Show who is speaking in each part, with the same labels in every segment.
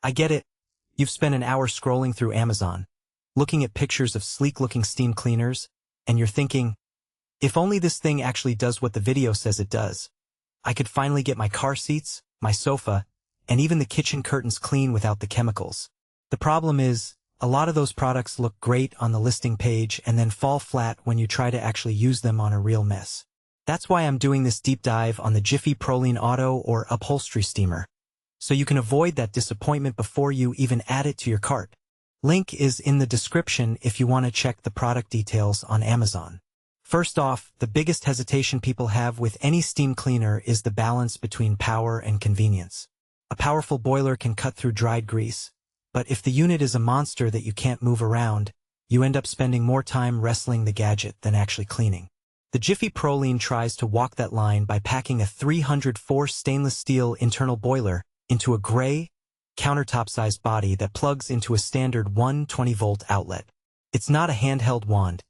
Speaker 1: I get it. You've spent an hour scrolling through Amazon, looking at pictures of sleek-looking steam cleaners, and you're thinking, if only this thing actually does what the video says it does. I could finally get my car seats, my sofa, and even the kitchen curtains clean without the chemicals. The problem is, a lot of those products look great on the listing page and then fall flat when you try to actually use them on a real mess. That's why I'm doing this deep dive on the Jiffy Proline Auto or Upholstery Steamer, so you can avoid that disappointment before you even add it to your cart. Link is in the description if you want to check the product details on Amazon. First off, the biggest hesitation people have with any steam cleaner is the balance between power and convenience. A powerful boiler can cut through dried grease, but if the unit is a monster that you can't move around, you end up spending more time wrestling the gadget than actually cleaning. The Jiffy Proline tries to walk that line by packing a 304 stainless steel internal boiler into a gray, countertop-sized body that plugs into a standard 120-volt outlet. It's not a handheld wand.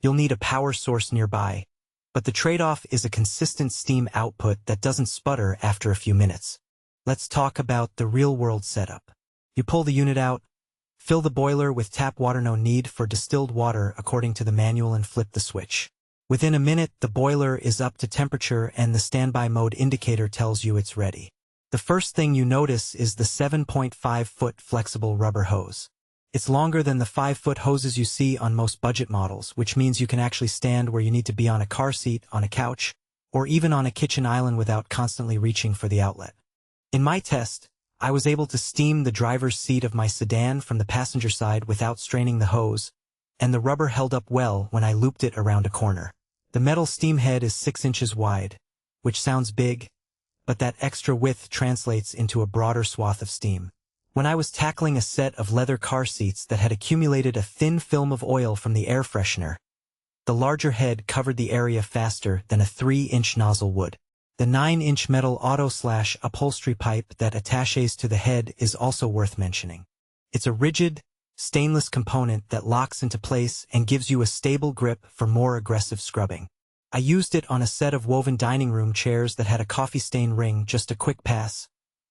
Speaker 1: You'll need a power source nearby, but the trade-off is a consistent steam output that doesn't sputter after a few minutes. Let's talk about the real-world setup. You pull the unit out, fill the boiler with tap water, no need for distilled water according to the manual, and flip the switch. Within a minute, the boiler is up to temperature and the standby mode indicator tells you it's ready. The first thing you notice is the 7.5-foot flexible rubber hose. It's longer than the 5-foot hoses you see on most budget models, which means you can actually stand where you need to be on a car seat, on a couch, or even on a kitchen island without constantly reaching for the outlet. In my test, I was able to steam the driver's seat of my sedan from the passenger side without straining the hose, and the rubber held up well when I looped it around a corner. The metal steam head is 6 inches wide, which sounds big, but that extra width translates into a broader swath of steam. When I was tackling a set of leather car seats that had accumulated a thin film of oil from the air freshener, the larger head covered the area faster than a 3-inch nozzle would. The 9-inch metal auto/upholstery pipe that attaches to the head is also worth mentioning. It's a rigid, stainless component that locks into place and gives you a stable grip for more aggressive scrubbing. I used it on a set of woven dining room chairs that had a coffee stain ring, just a quick pass,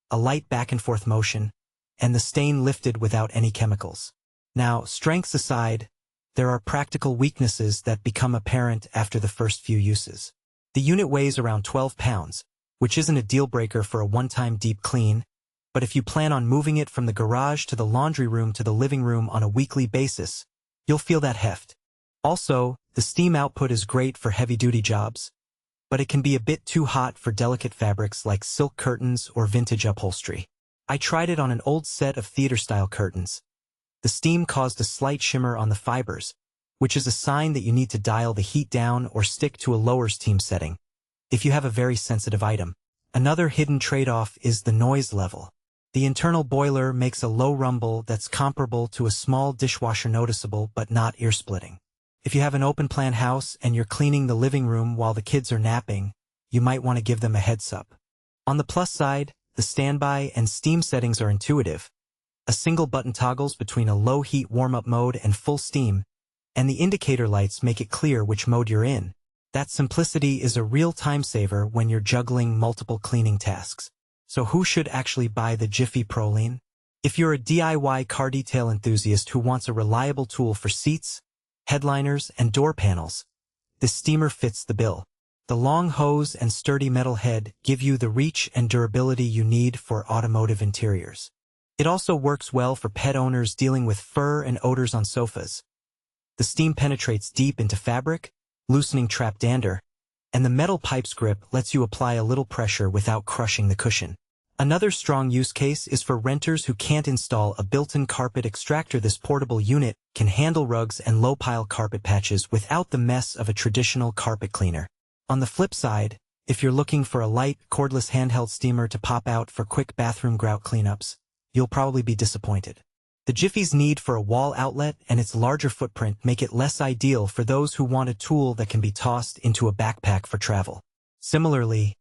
Speaker 1: a light back and forth motion, and the stain lifted without any chemicals. Now, strengths aside, there are practical weaknesses that become apparent after the first few uses. The unit weighs around 12 pounds, which isn't a deal-breaker for a one-time deep clean, but if you plan on moving it from the garage to the laundry room to the living room on a weekly basis, you'll feel that heft. Also, the steam output is great for heavy-duty jobs, but it can be a bit too hot for delicate fabrics like silk curtains or vintage upholstery. I tried it on an old set of theater-style curtains. The steam caused a slight shimmer on the fibers, which is a sign that you need to dial the heat down or stick to a lower steam setting if you have a very sensitive item. Another hidden trade-off is the noise level. The internal boiler makes a low rumble that's comparable to a small dishwasher, noticeable but not ear-splitting. If you have an open-plan house and you're cleaning the living room while the kids are napping, you might want to give them a heads-up. On the plus side, the standby and steam settings are intuitive. A single button toggles between a low-heat warm-up mode and full steam, and the indicator lights make it clear which mode you're in. That simplicity is a real time saver when you're juggling multiple cleaning tasks. So who should actually buy the Jiffy Proline? If you're a DIY car detail enthusiast who wants a reliable tool for seats, headliners, and door panels, this steamer fits the bill. The long hose and sturdy metal head give you the reach and durability you need for automotive interiors. It also works well for pet owners dealing with fur and odors on sofas. The steam penetrates deep into fabric, loosening trapped dander, and the metal pipe's grip lets you apply a little pressure without crushing the cushion. Another strong use case is for renters who can't install a built-in carpet extractor. This portable unit can handle rugs and low-pile carpet patches without the mess of a traditional carpet cleaner. On the flip side, if you're looking for a light, cordless handheld steamer to pop out for quick bathroom grout cleanups, you'll probably be disappointed. The Jiffy's need for a wall outlet and its larger footprint make it less ideal for those who want a tool that can be tossed into a backpack for travel. Similarly,